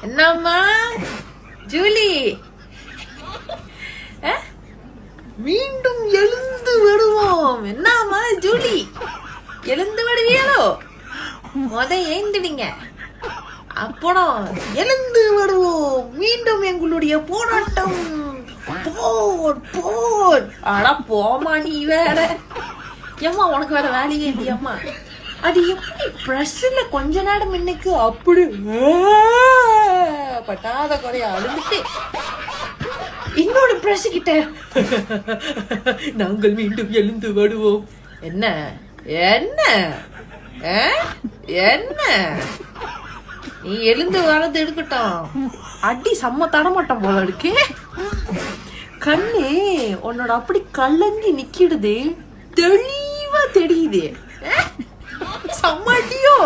என்னம்மா ஜூலி, மீண்டும் எழுந்து விடுவோம். என்னம்மா ஜூலி, எழுந்து விடுவீங்களோ? ஏந்திடுங்க, அப்புறம் எழுந்து வருவோம். மீண்டும் எங்களுடைய போராட்டம். போர் போர். ஆனா போமா, நீ வேற. ஏம்மா உனக்கு வேற வேலையே இல்லையாம்மா? அது எப்படி பிரஸ்ல கொஞ்ச நேரம் இன்னைக்கு அப்படி பட்டாத குறைய அழுந்துட்டு இன்னொரு பிரஸ் கிட்ட நாங்கள் மீண்டும் எழுந்து வருவோம். என்ன என்ன என்ன? நீ எழுந்து வரது எடுக்கட்டும், அடி செம்ம தரமாட்டோம் போல இருக்கு. கண்ணு உன்னோட அப்படி கலங்கி நிக்கிடுது, தெளிவா தெரியுது. சம்மாட்டியோ